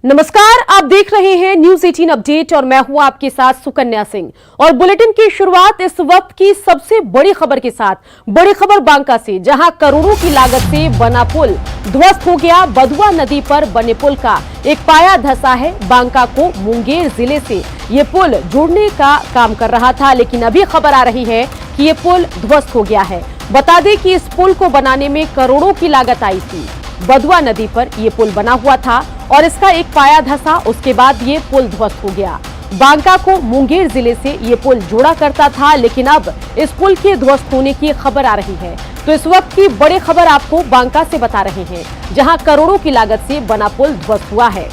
नमस्कार, आप देख रहे हैं न्यूज 18 अपडेट और मैं हूं आपके साथ सुकन्या सिंह। और बुलेटिन की शुरुआत इस वक्त की सबसे बड़ी खबर के साथ। बड़ी खबर बांका से, जहां करोड़ों की लागत से बना पुल ध्वस्त हो गया। बधुआ नदी पर बने पुल का एक पाया धंसा है। बांका को मुंगेर जिले से ये पुल जोड़ने का काम कर रहा था, लेकिन अभी खबर आ रही है कि ये पुल ध्वस्त हो गया है। बता दें कि इस पुल को बनाने में करोड़ों की लागत आई थी। बधुआ नदी पर यह पुल बना हुआ था और इसका एक पाया धंसा, उसके बाद ये पुल ध्वस्त हो गया। बांका को मुंगेर जिले से ये पुल जोड़ा करता था, लेकिन अब इस पुल के ध्वस्त होने की खबर आ रही है। तो इस वक्त की बड़ी खबर आपको बांका से बता रहे हैं, जहां करोड़ों की लागत से बना पुल ध्वस्त हुआ है।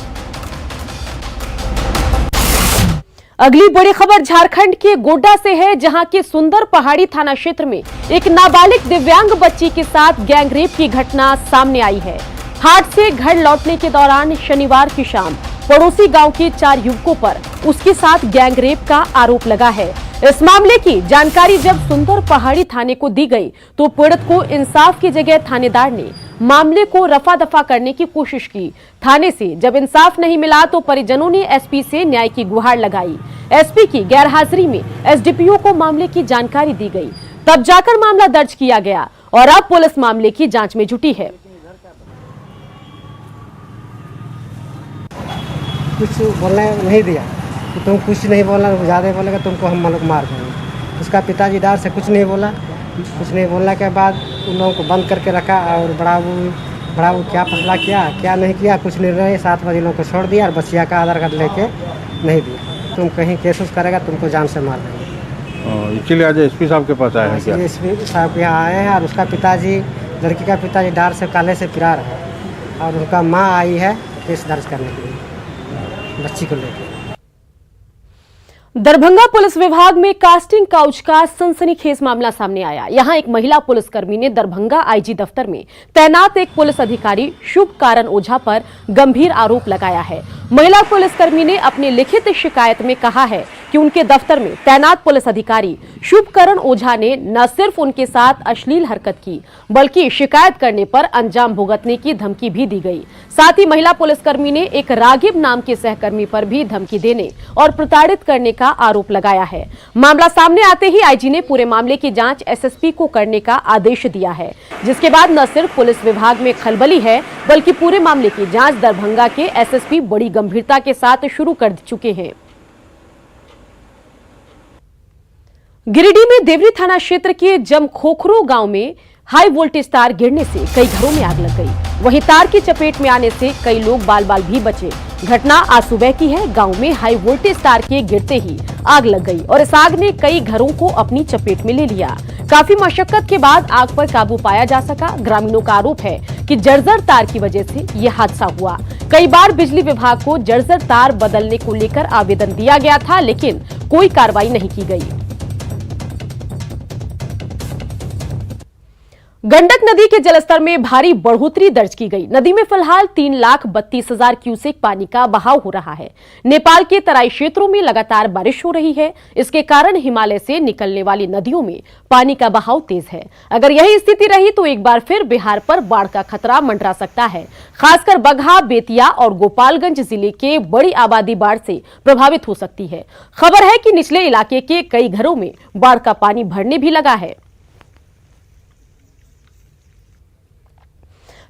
अगली बड़ी खबर झारखंड के गोड्डा से है, जहां के सुंदर पहाड़ी थाना क्षेत्र में एक नाबालिग दिव्यांग बच्ची के साथ गैंगरेप की घटना सामने आई है। हाट से घर लौटने के दौरान शनिवार की शाम पड़ोसी गांव के 4 युवकों पर उसके साथ गैंगरेप का आरोप लगा है। इस मामले की जानकारी जब सुंदर पहाड़ी थाने को दी गई तो पीड़ित को इंसाफ की जगह थानेदार ने मामले को रफा दफा करने की कोशिश की। थाने से जब इंसाफ नहीं मिला तो परिजनों ने एसपी से न्याय की गुहार लगाई। एसपी की गैरहाजिरी में एसडीपीओ को मामले की जानकारी दी गई, तब जाकर मामला दर्ज किया गया और अब पुलिस मामले की जांच में जुटी है। कुछ बोलने नहीं दिया कि तुम कुछ नहीं बोलना, ज़्यादा बोलेगा तुमको हम लोग मार देंगे। उसका पिताजी डर से कुछ नहीं बोला। कुछ नहीं बोलने के बाद उन लोगों को बंद करके रखा और बड़ा वो क्या फैसला किया क्या नहीं किया कुछ नहीं रहे। 7 बजे लोगों को छोड़ दिया और बच्चिया का आधार कार्ड लेके नहीं दिया। तुम कहीं केस उस करेगा तुमको जान से मार देंगे। इसलिए आज एसपी साहब के पास आए हैं क्या? एसपी साहब के यहाँ आए हैं और उसका पिताजी, लड़की का पिताजी डर से काले से फिरार है और उनका माँ आई है केस दर्ज करने के लिए बच्ची को लेकर। दरभंगा पुलिस विभाग में कास्टिंग काउच का सनसनीखेज मामला सामने आया। यहां एक महिला पुलिसकर्मी ने दरभंगा आईजी दफ्तर में तैनात एक पुलिस अधिकारी शुभ कारण ओझा पर गंभीर आरोप लगाया है। महिला पुलिसकर्मी ने अपनी लिखित शिकायत में कहा है कि उनके दफ्तर में तैनात पुलिस अधिकारी शुभ करण ओझा ने न सिर्फ उनके साथ अश्लील हरकत की, बल्कि शिकायत करने पर अंजाम भुगतने की धमकी भी दी गई। साथ ही महिला पुलिसकर्मी ने एक रागिब नाम के सहकर्मी पर भी धमकी देने और प्रताड़ित करने का आरोप लगाया है। मामला सामने आते ही आईजी ने पूरे मामले की जांच एसएसपी को करने का आदेश दिया है, जिसके बाद न सिर्फ पुलिस विभाग में खलबली है, बल्कि पूरे मामले की जांच दरभंगा के एसएसपी बड़ी गंभीरता के साथ शुरू कर चुके हैं। गिरिडीह में देवरी थाना क्षेत्र के जमखोखरो गांव में हाई वोल्टेज तार गिरने से कई घरों में आग लग गई। वहीं तार की चपेट में आने से कई लोग बाल बाल भी बचे। घटना आज सुबह की है। गांव में हाई वोल्टेज तार के गिरते ही आग लग गई और इस आग ने कई घरों को अपनी चपेट में ले लिया। काफी मशक्कत के बाद आग पर काबू पाया जा सका। ग्रामीणों का आरोप है कि जर्जर तार की वजह से यह हादसा हुआ। कई बार बिजली विभाग को जर्जर तार बदलने को लेकर आवेदन दिया गया था, लेकिन कोई कार्रवाई नहीं की गई। गंडक नदी के जलस्तर में भारी बढ़ोतरी दर्ज की गई। नदी में फिलहाल 3,32,000 क्यूसेक पानी का बहाव हो रहा है। नेपाल के तराई क्षेत्रों में लगातार बारिश हो रही है। इसके कारण हिमालय से निकलने वाली नदियों में पानी का बहाव तेज है। अगर यही स्थिति रही तो एक बार फिर बिहार पर बाढ़ का खतरा मंडरा सकता है। खासकर बगहा, बेतिया और गोपालगंज जिले के बड़ी आबादी बाढ़ से प्रभावित हो सकती है। खबर है कि निचले इलाके के कई घरों में बाढ़ का पानी भरने भी लगा है।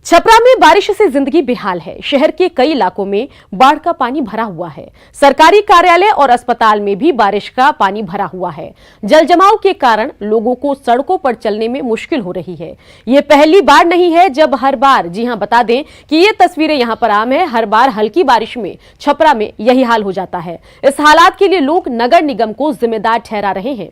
छपरा में बारिश से जिंदगी बेहाल है। शहर के कई इलाकों में बाढ़ का पानी भरा हुआ है। सरकारी कार्यालय और अस्पताल में भी बारिश का पानी भरा हुआ है। जल जमाव के कारण लोगों को सड़कों पर चलने में मुश्किल हो रही है। ये पहली बार नहीं है जब हर बार, जी हां, बता दें कि ये तस्वीरें यहां पर आम है, हर बार हल्की बारिश में छपरा में यही हाल हो जाता है। इस हालात के लिए लोग नगर निगम को जिम्मेदार ठहरा रहे हैं।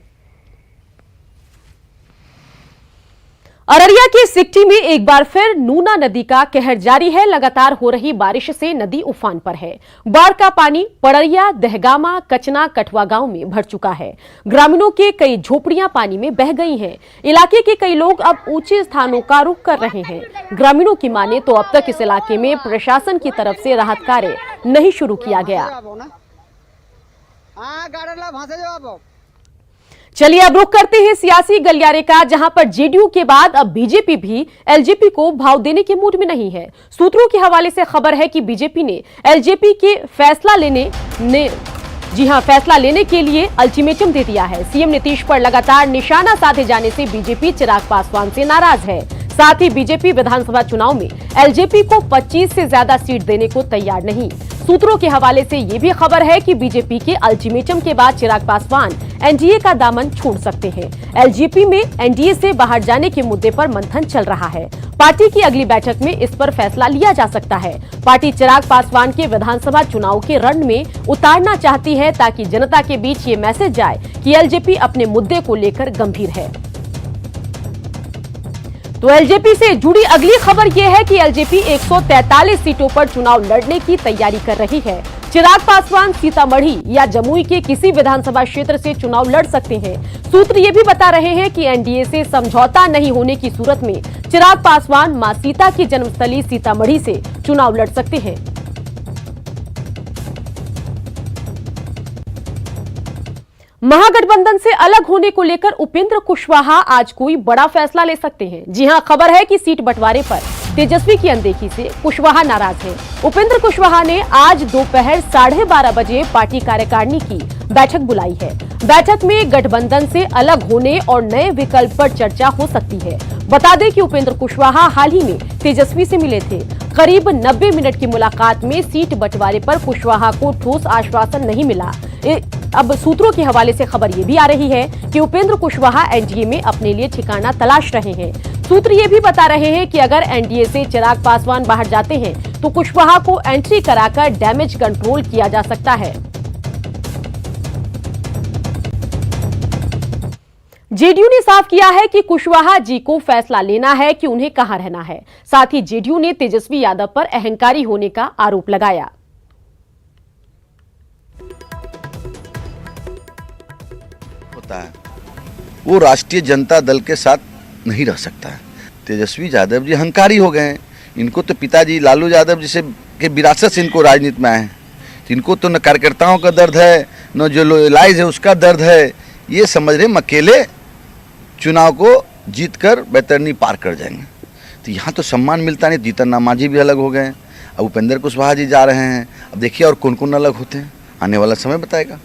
अररिया के सिकटी में एक बार फिर नूना नदी का कहर जारी है। लगातार हो रही बारिश से नदी उफान पर है। बाढ़ का पानी पड़रिया, दहगामा, कचना, कठवा गांव में भर चुका है। ग्रामीणों के कई झोपड़ियां पानी में बह गई हैं। इलाके के कई लोग अब ऊंचे स्थानों का रुख कर रहे हैं। ग्रामीणों की माने तो अब तक इस इलाके में प्रशासन की तरफ से राहत कार्य नहीं शुरू किया गया। चलिए अब रुख करते हैं सियासी गलियारे का, जहां पर जेडीयू के बाद अब बीजेपी भी एलजेपी को भाव देने के मूड में नहीं है। सूत्रों के हवाले से खबर है कि बीजेपी ने एलजेपी के फैसला लेने के लिए अल्टीमेटम दे दिया है। सीएम नीतीश पर लगातार निशाना साधे जाने से बीजेपी चिराग पासवान से नाराज है। साथ ही बीजेपी विधानसभा चुनाव में एलजेपी को 25 से ज्यादा सीट देने को तैयार नहीं। सूत्रों के हवाले से यह भी खबर है कि बीजेपी के अल्टीमेटम के बाद चिराग पासवान एनडीए का दामन छोड़ सकते हैं। एलजेपी में एनडीए से बाहर जाने के मुद्दे पर मंथन चल रहा है। पार्टी की अगली बैठक में इस पर फैसला लिया जा सकता है। पार्टी चिराग पासवान के विधानसभा चुनाव के रण में उतारना चाहती है ताकि जनता के बीच ये मैसेज जाए कि एलजेपी अपने मुद्दे को लेकर गंभीर है। तो एलजेपी से जुड़ी अगली खबर यह है कि एलजेपी 143 सीटों पर चुनाव लड़ने की तैयारी कर रही है। चिराग पासवान सीतामढ़ी या जमुई के किसी विधानसभा क्षेत्र से चुनाव लड़ सकते हैं। सूत्र ये भी बता रहे हैं कि एनडीए से समझौता नहीं होने की सूरत में चिराग पासवान मां सीता की जन्मस्थली सीतामढ़ी से चुनाव लड़ सकते हैं। महागठबंधन से अलग होने को लेकर उपेंद्र कुशवाहा आज कोई बड़ा फैसला ले सकते हैं। जी हां, खबर है कि सीट बंटवारे पर तेजस्वी की अनदेखी से कुशवाहा नाराज हैं। उपेंद्र कुशवाहा ने आज दोपहर 12:30 बजे पार्टी कार्यकारिणी की बैठक बुलाई है। बैठक में गठबंधन से अलग होने और नए विकल्प पर चर्चा हो सकती है। बता दें कि उपेंद्र कुशवाहा हाल ही में तेजस्वी से मिले थे। करीब 90 मिनट की मुलाकात में सीट बंटवारे पर कुशवाहा को ठोस आश्वासन नहीं मिला। अब सूत्रों के हवाले से खबर ये भी आ रही है कि उपेंद्र कुशवाहा एनडीए में अपने लिए ठिकाना तलाश रहे हैं। सूत्र ये भी बता रहे हैं कि अगर एनडीए से चिराग पासवान बाहर जाते हैं तो कुशवाहा को एंट्री कराकर डैमेज कंट्रोल किया जा सकता है। जेडीयू ने साफ किया है कि कुशवाहा जी को फैसला लेना है कि उन्हें कहां रहना है। साथ ही जेडीयू ने तेजस्वी यादव पर अहंकारी होने का आरोप लगाया। होता है वो राष्ट्रीय जनता दल के साथ नहीं रह सकता है। तेजस्वी यादव जी अहंकारी हो गए हैं। इनको तो पिताजी लालू यादव जी से के विरासत से इनको राजनीति में आए हैं। इनको तो न कार्यकर्ताओं का दर्द है, न जो लॉयलाइज है उसका दर्द है। ये समझ रहे हम अकेले चुनाव को जीत कर बैतरनी पार कर जाएंगे। तो यहाँ तो सम्मान मिलता नहीं। जीतन राम मांझी भी अलग हो गए, अब उपेंद्र कुशवाहा जी जा रहे हैं। अब देखिए और कौन कौन अलग होते हैं, आने वाला समय बताएगा।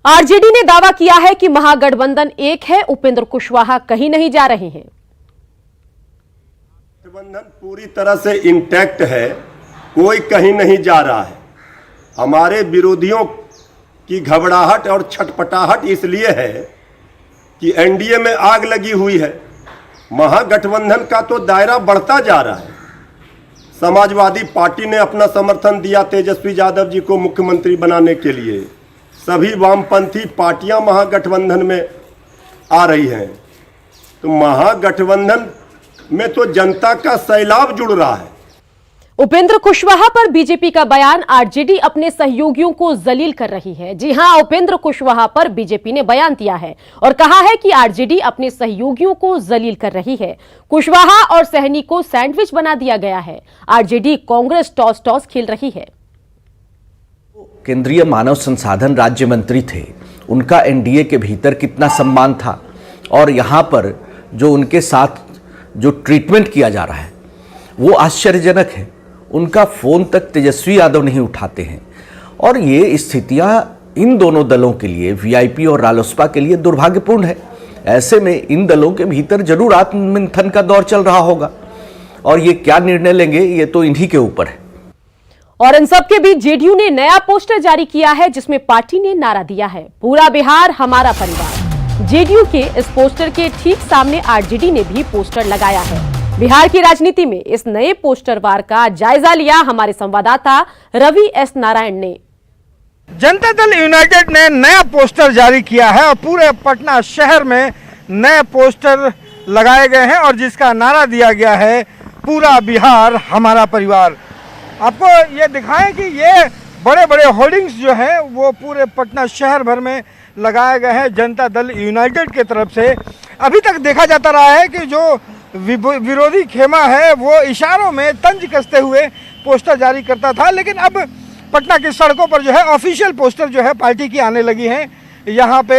आरजेडी ने दावा किया है कि महागठबंधन एक है, उपेंद्र कुशवाहा कहीं नहीं जा रहे हैं। गठबंधन पूरी तरह से इंटैक्ट है, कोई कहीं नहीं जा रहा है। हमारे विरोधियों की घबराहट और छटपटाहट इसलिए है कि एनडीए में आग लगी हुई है। महागठबंधन का तो दायरा बढ़ता जा रहा है। समाजवादी पार्टी ने अपना समर्थन दिया तेजस्वी यादव जी को मुख्यमंत्री बनाने के लिए। सभी वामपंथी पार्टियां महागठबंधन में आ रही हैं। तो महागठबंधन में तो जनता का सैलाब जुड़ रहा है। उपेंद्र कुशवाहा पर बीजेपी का बयान, आरजेडी अपने सहयोगियों को जलील कर रही है। जी हां, उपेंद्र कुशवाहा पर बीजेपी ने बयान दिया है और कहा है कि आरजेडी अपने सहयोगियों को जलील कर रही है। कुशवाहा और सहनी को सैंडविच बना दिया गया है। आरजेडी कांग्रेस टॉस टॉस खेल रही है। केंद्रीय मानव संसाधन राज्य मंत्री थे, उनका एनडीए के भीतर कितना सम्मान था और यहाँ पर जो उनके साथ जो ट्रीटमेंट किया जा रहा है वो आश्चर्यजनक है। उनका फ़ोन तक तेजस्वी यादव नहीं उठाते हैं और ये स्थितियाँ इन दोनों दलों के लिए, वीआईपी और रालोसपा के लिए दुर्भाग्यपूर्ण है। ऐसे में इन दलों के भीतर जरूर आत्ममंथन का दौर चल रहा होगा और ये क्या निर्णय लेंगे ये तो इन्हीं के ऊपर है। और इन सबके बीच जेडीयू ने नया पोस्टर जारी किया है जिसमें पार्टी ने नारा दिया है, पूरा बिहार हमारा परिवार। जेडीयू के इस पोस्टर के ठीक सामने आरजेडी ने भी पोस्टर लगाया है। बिहार की राजनीति में इस नए पोस्टर वार का जायजा लिया हमारे संवाददाता रवि एस नारायण ने। जनता दल यूनाइटेड ने नया पोस्टर जारी किया है और पूरे पटना शहर में नए पोस्टर लगाए गए हैं और जिसका नारा दिया गया है, पूरा बिहार हमारा परिवार। आपको ये दिखाएं कि ये बड़े बड़े होर्डिंग्स जो हैं वो पूरे पटना शहर भर में लगाए गए हैं जनता दल यूनाइटेड की तरफ से। अभी तक देखा जाता रहा है कि जो विरोधी खेमा है वो इशारों में तंज कसते हुए पोस्टर जारी करता था, लेकिन अब पटना की सड़कों पर जो है ऑफिशियल पोस्टर जो है पार्टी की आने लगी हैं। यहाँ पे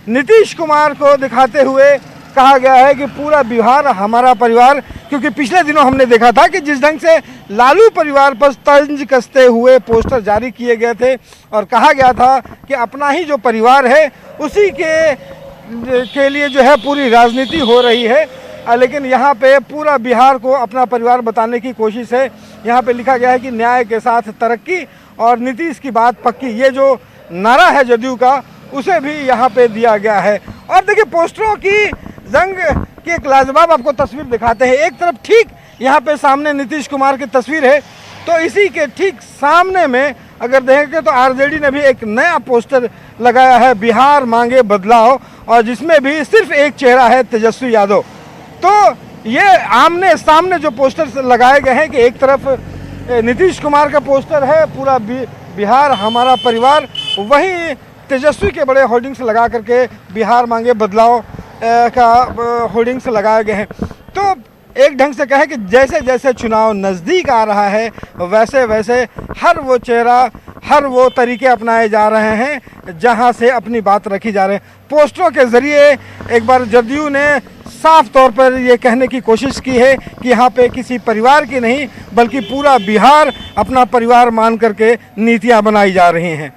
नीतीश कुमार को दिखाते हुए कहा गया है कि पूरा बिहार हमारा परिवार, क्योंकि पिछले दिनों हमने देखा था कि जिस ढंग से लालू परिवार पर तंज कसते हुए पोस्टर जारी किए गए थे और कहा गया था कि अपना ही जो परिवार है उसी के लिए जो है पूरी राजनीति हो रही है, लेकिन यहाँ पे पूरा बिहार को अपना परिवार बताने की कोशिश है। यहाँ पे लिखा गया है कि न्याय के साथ तरक्की और नीतीश की बात पक्की, ये जो नारा है जदयू का उसे भी यहाँ पे दिया गया है। और देखिए पोस्टरों की जंग की एक लाजवाब आपको तस्वीर दिखाते हैं। एक तरफ ठीक यहाँ पे सामने नीतीश कुमार की तस्वीर है, तो इसी के ठीक सामने में अगर देखेंगे तो आरजेडी ने भी एक नया पोस्टर लगाया है, बिहार मांगे बदलाव, और जिसमें भी सिर्फ एक चेहरा है, तेजस्वी यादव। तो ये आमने सामने जो पोस्टर लगाए गए हैं कि एक तरफ नीतीश कुमार का पोस्टर है, पूरा बिहार हमारा परिवार, वहीं तेजस्वी के बड़े होर्डिंग्स लगा करके बिहार मांगे बदलाव का होर्डिंग्स लगाए गए हैं। तो एक ढंग से कहें कि जैसे जैसे चुनाव नज़दीक आ रहा है वैसे वैसे हर वो चेहरा, हर वो तरीके अपनाए जा रहे हैं जहां से अपनी बात रखी जा रही है। पोस्टरों के ज़रिए एक बार जदयू ने साफ तौर पर ये कहने की कोशिश की है कि यहाँ पे किसी परिवार की नहीं बल्कि पूरा बिहार अपना परिवार मान करके नीतियाँ बनाई जा रही हैं।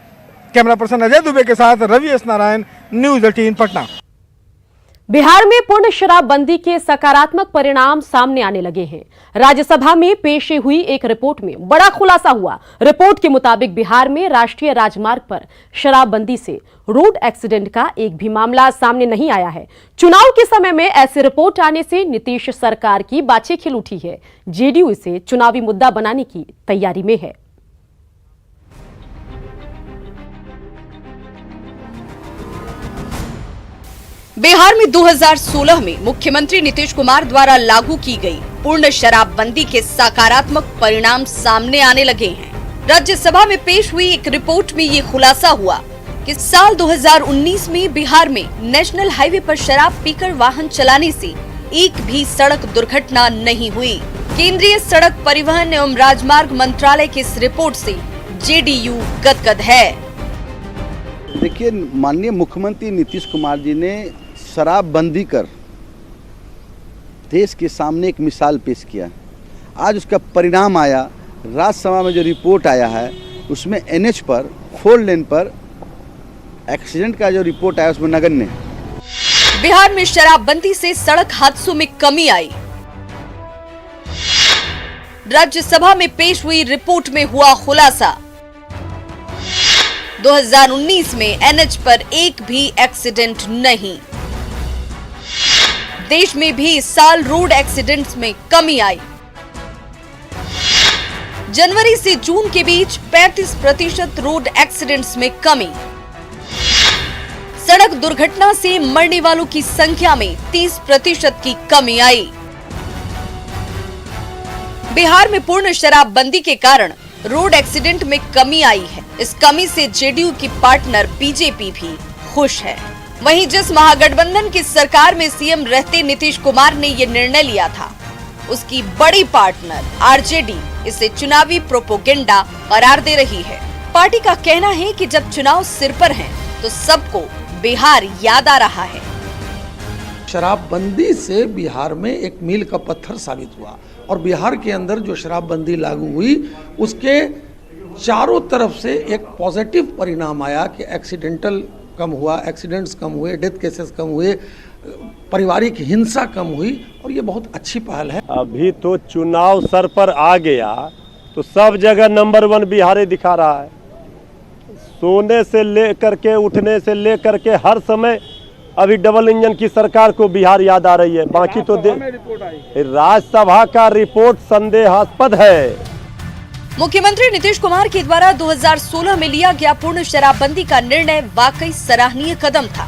कैमरा पर्सन अजय दुबे के साथ रवि एस नारायण, न्यूज़ 18 पटना। बिहार में पूर्ण शराबबंदी के सकारात्मक परिणाम सामने आने लगे हैं। राज्यसभा में पेश हुई एक रिपोर्ट में बड़ा खुलासा हुआ। रिपोर्ट के मुताबिक बिहार में राष्ट्रीय राजमार्ग पर शराबबंदी से रोड एक्सीडेंट का एक भी मामला सामने नहीं आया है। चुनाव के समय में ऐसी रिपोर्ट आने से नीतीश सरकार की बाछी खिल उठी है। जेडीयू इसे चुनावी मुद्दा बनाने की तैयारी में है। बिहार में 2016 में मुख्यमंत्री नीतीश कुमार द्वारा लागू की गई पूर्ण शराबबंदी के सकारात्मक परिणाम सामने आने लगे हैं। राज्यसभा में पेश हुई एक रिपोर्ट में ये खुलासा हुआ कि साल 2019 में बिहार में नेशनल हाईवे पर शराब पीकर वाहन चलाने से एक भी सड़क दुर्घटना नहीं हुई। केंद्रीय सड़क परिवहन एवं राजमार्ग मंत्रालय की इस रिपोर्ट से जेडीयू गदगद है। देखिए, माननीय मुख्यमंत्री नीतीश कुमार जी ने शराबबंदी कर देश के सामने एक मिसाल पेश किया। आज उसका परिणाम आया, राज्यसभा में जो रिपोर्ट आया है उसमें एनएच पर 4 लेन पर एक्सीडेंट का जो रिपोर्ट आया उसमें नगण्य है। बिहार में शराबबंदी से सड़क हादसों में कमी आई। राज्यसभा में पेश हुई रिपोर्ट में हुआ खुलासा। 2019 में एनएच पर एक भी एक्सीडेंट नहीं। देश में भी इस साल रोड एक्सीडेंट्स में कमी आई। जनवरी से जून के बीच 35% रोड एक्सीडेंट्स में कमी। सड़क दुर्घटना से मरने वालों की संख्या में 30% की कमी आई। बिहार में पूर्ण शराबबंदी के कारण रोड एक्सीडेंट में कमी आई है। इस कमी से जेडीयू की पार्टनर बीजेपी भी खुश है। वहीं जिस महागठबंधन की सरकार में सीएम रहते नीतीश कुमार ने ये निर्णय लिया था, उसकी बड़ी पार्टनर आरजेडी इसे चुनावी प्रोपोगेंडा करार दे रही है। पार्टी का कहना है कि जब चुनाव सिर पर हैं, तो सबको बिहार याद आ रहा है। शराबबंदी से बिहार में एक मील का पत्थर साबित हुआ और बिहार के अंदर जो शराबबंदी लागू हुई उसके चारों तरफ से एक पॉजिटिव परिणाम आया कि एक्सीडेंटल कम हुआ, एक्सीडेंट्स कम हुए, डेथ केसेस कम हुए, पारिवारिक हिंसा कम हुई और ये बहुत अच्छी पहल है। अभी तो चुनाव सर पर आ गया तो सब जगह नंबर 1 बिहार दिखा रहा है। सोने से लेकर के उठने से लेकर के हर समय अभी डबल इंजन की सरकार को बिहार याद आ रही है। बाकी तो राज्यसभा का रिपोर्ट संदेहास्पद है। मुख्यमंत्री नीतीश कुमार के द्वारा 2016 में लिया गया पूर्ण शराबबंदी का निर्णय वाकई सराहनीय कदम था।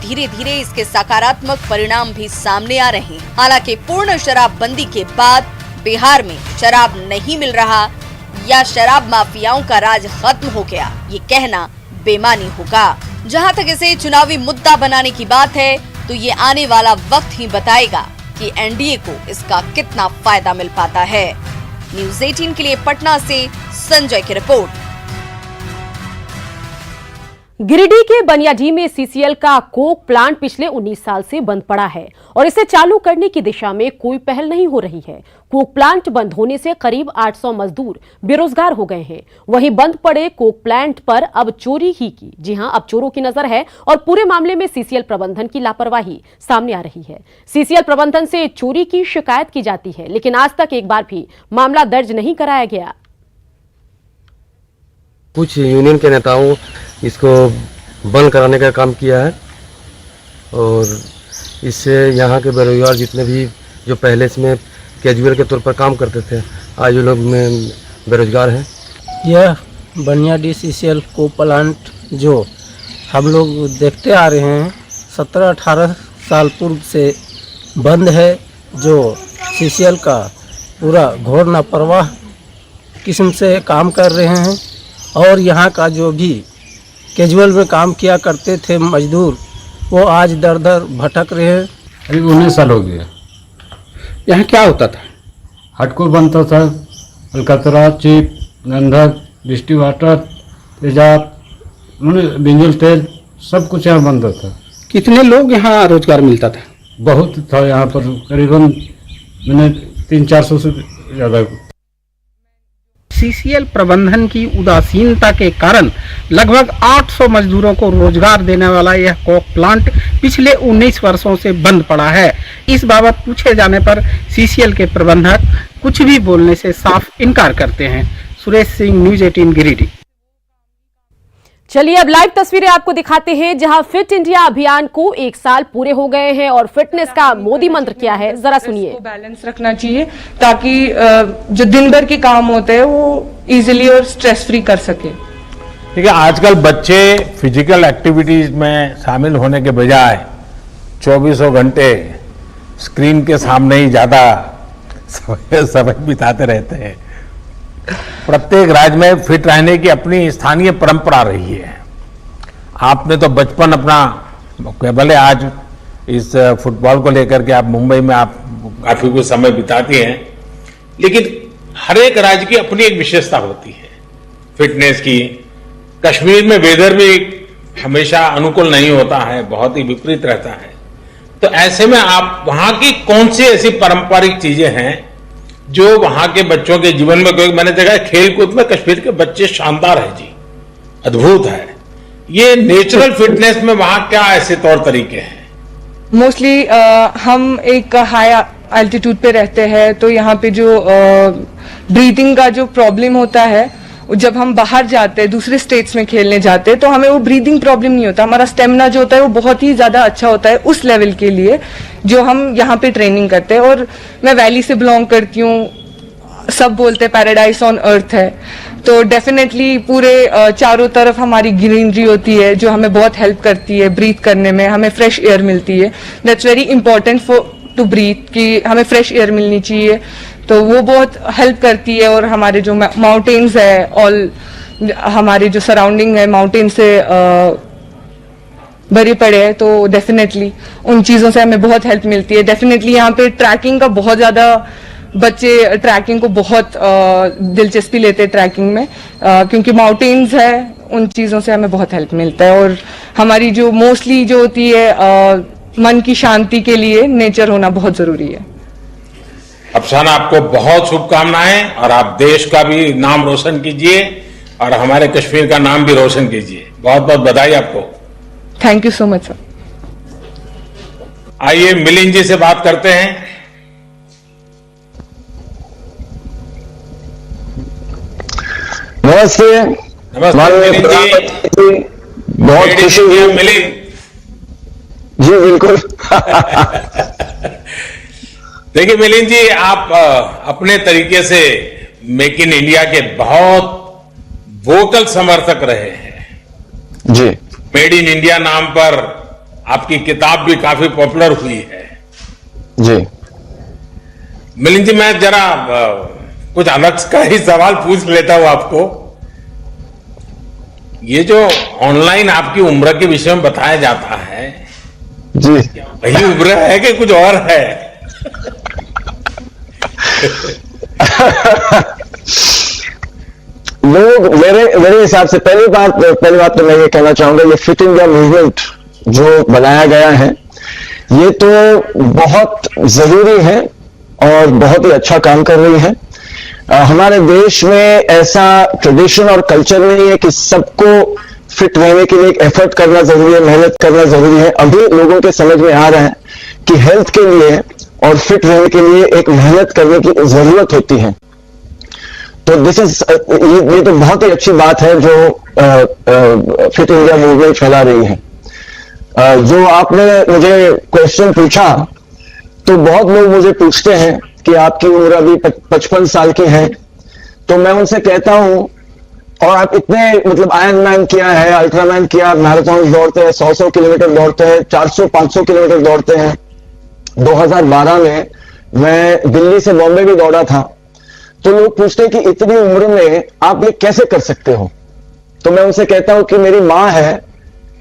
धीरे धीरे इसके सकारात्मक परिणाम भी सामने आ रहे हैं। हालांकि पूर्ण शराबबंदी के बाद बिहार में शराब नहीं मिल रहा या शराब माफियाओं का राज खत्म हो गया, ये कहना बेमानी होगा। जहां तक इसे चुनावी मुद्दा बनाने की बात है, तो ये आने वाला वक्त ही बताएगा कि एनडीए को इसका कितना फायदा मिल पाता है। न्यूज़ 18 के लिए पटना से संजय की रिपोर्ट। गिरिडीह के बनियाडीह में सीसीएल का कोक प्लांट पिछले 19 साल से बंद पड़ा है और इसे चालू करने की दिशा में कोई पहल नहीं हो रही है। कोक प्लांट बंद होने से करीब 800 मजदूर बेरोजगार हो गए हैं। वहीं बंद पड़े कोक प्लांट पर अब चोरी ही की, जी हां, अब चोरों की नजर है और पूरे मामले में सीसीएल प्रबंधन की लापरवाही सामने आ रही है। सीसीएल प्रबंधन से चोरी की शिकायत की जाती है, लेकिन आज तक एक बार भी मामला दर्ज नहीं कराया गया। कुछ यूनियन के नेताओं इसको बंद कराने का काम किया है और इससे यहाँ के बेरोजगार जितने भी जो पहले इसमें कैजुअल के तौर पर काम करते थे, आज वो लोग में बेरोजगार हैं। यह बनियाडीह सीसीएल को प्लांट जो हम लोग देखते आ रहे हैं 17-18 साल पूर्व से बंद है, जो सीसीएल का पूरा घोर लापरवाह किस्म से काम कर रहे हैं और यहाँ का जो भी कैजुअल में काम किया करते थे मजदूर, वो आज दर दर भटक रहे हैं। करीब 19 साल हो गया। यहाँ क्या होता था? हटकोर बनता था, अलकतरा, चिप, गंधक, डिस्टी वाटर, तेजाब, डीजल तेल, सब कुछ यहाँ बनता था। कितने लोग यहाँ रोजगार मिलता था? बहुत था यहाँ पर, करीबन मैंने 300-400 से ज़्यादा। सीसीएल प्रबंधन की उदासीनता के कारण लगभग 800 मजदूरों को रोजगार देने वाला यह कोक प्लांट पिछले 19 वर्षों से बंद पड़ा है। इस बाबत पूछे जाने पर सीसीएल के प्रबंधक कुछ भी बोलने से साफ इनकार करते हैं। सुरेश सिंह, न्यूज़ 18 गिरिडीह। चलिए अब लाइव तस्वीरें आपको दिखाते हैं, जहां फिट इंडिया अभियान को 1 साल पूरे हो गए हैं और फिटनेस का मोदी मंत्र क्या है, जरा सुनिए। बैलेंस रखना चाहिए ताकि जो दिन भर के काम होते हैं वो इजीली और स्ट्रेस फ्री कर सके। ठीक है, आजकल बच्चे फिजिकल एक्टिविटीज में शामिल होने के बजाय 24 घंटे स्क्रीन के सामने ही ज्यादा समय बिताते रहते हैं। प्रत्येक राज्य में फिट रहने की अपनी स्थानीय परंपरा रही है। आपने तो बचपन अपना, भले आज इस फुटबॉल को लेकर के आप मुंबई में आप काफी कुछ समय बिताती हैं, लेकिन हर एक राज्य की अपनी एक विशेषता होती है फिटनेस की। कश्मीर में वेदर भी हमेशा अनुकूल नहीं होता है, बहुत ही विपरीत रहता है। तो ऐसे में आप वहां की कौन सी ऐसी पारंपरिक चीजें हैं जो वहां के बच्चों के जीवन में, क्योंकि मैंने देखा है खेलकूद में कश्मीर के बच्चे शानदार है जी, अद्भुत है। ये नेचुरल फिटनेस में वहां क्या ऐसे तौर तरीके हैं? मोस्टली हम एक हाई एल्टीट्यूड पे रहते हैं, तो यहाँ पे जो ब्रीथिंग का जो प्रॉब्लम होता है, जब हम बाहर जाते हैं दूसरे स्टेट्स में खेलने जाते हैं तो हमें वो ब्रीदिंग प्रॉब्लम नहीं होता। हमारा स्टेमिना जो होता है वो बहुत ही ज्यादा अच्छा होता है उस लेवल के लिए जो हम यहाँ पे ट्रेनिंग करते हैं। और मैं वैली से बिलोंग करती हूँ, सब बोलते हैं पैराडाइज ऑन अर्थ है, तो डेफिनेटली पूरे चारों तरफ हमारी ग्रीनरी होती है जो हमें बहुत हेल्प करती है ब्रीथ करने में, हमें फ्रेश एयर मिलती है। That's very important for to breathe, कि हमें फ्रेश एयर मिलनी चाहिए, तो वो बहुत हेल्प करती है। और हमारे जो माउंटेन्स है, ऑल हमारे जो सराउंडिंग है माउंटेन से भरे पड़े हैं, तो डेफिनेटली उन चीज़ों से हमें बहुत हेल्प मिलती है। डेफिनेटली यहाँ पे ट्रैकिंग का बहुत ज़्यादा, बच्चे ट्रैकिंग को बहुत दिलचस्पी लेते हैं ट्रैकिंग में, क्योंकि माउंटेन्स है, उन चीज़ों से हमें बहुत हेल्प मिलता है। और हमारी जो मोस्टली जो होती है मन की शांति के लिए नेचर होना बहुत ज़रूरी है। अफसाना, आपको बहुत शुभकामनाएं और आप देश का भी नाम रोशन कीजिए और हमारे कश्मीर का नाम भी रोशन कीजिए। बहुत बहुत बधाई आपको। Thank you so much sir. आइए मिलिंद जी से बात करते हैं। नमस्ते। नमस्ते मिलिंद जी, बहुत खुशी हुई। मिलिंद जी बिल्कुल। देखिए मिलिंद जी, आप अपने तरीके से मेक इन इंडिया के बहुत वोकल समर्थक रहे हैं जी। मेड इन इंडिया नाम पर आपकी किताब भी काफी पॉपुलर हुई है जी। मिलिंद जी, मैं जरा कुछ अलग का ही सवाल पूछ लेता हूं आपको। ये जो ऑनलाइन आपकी उम्र के विषय में बताया जाता है जी, वही उम्र है कि कुछ और है? लोग मेरे हिसाब से पहली बात तो मैं ये कहना चाहूंगा, ये फिट इंडिया मूवमेंट जो बनाया गया है ये तो बहुत जरूरी है और बहुत ही अच्छा काम कर रही है। हमारे देश में ऐसा ट्रेडिशन और कल्चर नहीं है कि सबको फिट रहने के लिए एक एफर्ट करना जरूरी है, मेहनत करना जरूरी है। अभी लोगों के समझ में आ रहा है कि हेल्थ के लिए और फिट रहने के लिए एक मेहनत करने की जरूरत होती है। तो दिस इज ये तो बहुत ही अच्छी बात है जो फिट इंडिया मूवमेंट फैला रही है। जो आपने मुझे क्वेश्चन पूछा, तो बहुत लोग मुझे पूछते हैं कि आपकी उम्र अभी 55 साल की है, तो मैं उनसे कहता हूं, और आप इतने मतलब आयरन मैन किया है, अल्ट्रामैन किया, मैराथन दौड़ते हैं, 100 किलोमीटर दौड़ते हैं, 400-500 किलोमीटर दौड़ते हैं। 2012 में मैं दिल्ली से बॉम्बे भी दौड़ा था। तो लोग पूछते हैं कि इतनी उम्र में आप ये कैसे कर सकते हो? तो मैं उनसे कहता हूं कि मेरी मां है,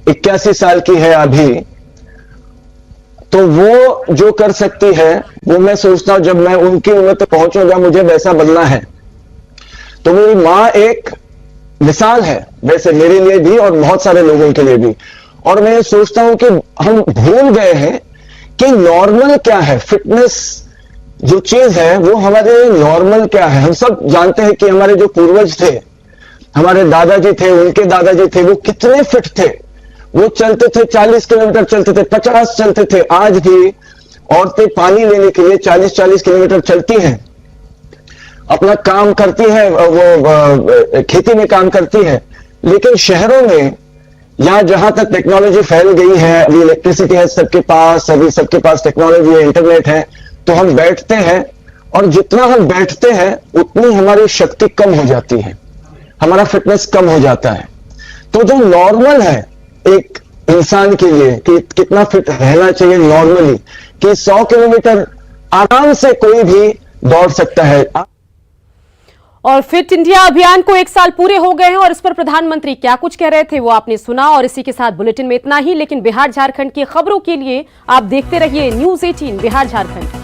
81 साल की है अभी, तो वो जो कर सकती है वो मैं सोचता हूं जब मैं उनकी उम्र तक पहुंचूंगा मुझे वैसा बनना है। तो मेरी मां एक मिसाल है वैसे मेरे लिए भी और बहुत सारे लोगों के लिए भी। और मैं सोचता हूं कि हम भूल गए हैं कि नॉर्मल क्या है, फिटनेस जो चीज है वो हमारे नॉर्मल क्या है। हम सब जानते हैं कि हमारे जो पूर्वज थे, हमारे दादाजी थे, उनके दादाजी थे, वो कितने फिट थे। वो चलते थे, 40 किलोमीटर चलते थे, 50 चलते थे। आज भी औरतें पानी लेने के लिए 40-40 किलोमीटर चलती हैं, अपना काम करती है, वो खेती में काम करती है। लेकिन शहरों में या जहां तक टेक्नोलॉजी फैल गई है, अभी इलेक्ट्रिसिटी है सबके पास, अभी सबके पास टेक्नोलॉजी है, इंटरनेट है, तो हम बैठते हैं और जितना हम बैठते हैं उतनी हमारी शक्ति कम हो जाती है, हमारा फिटनेस कम हो जाता है। तो जो नॉर्मल है एक इंसान के लिए कि कितना फिट रहना चाहिए नॉर्मली, कि 100 किलोमीटर आराम से कोई भी दौड़ सकता है। और फिट इंडिया अभियान को 1 साल पूरे हो गए हैं और इस पर प्रधानमंत्री क्या कुछ कह रहे थे वो आपने सुना। और इसी के साथ बुलेटिन में इतना ही, लेकिन बिहार झारखंड की खबरों के लिए आप देखते रहिए News 18 बिहार झारखंड।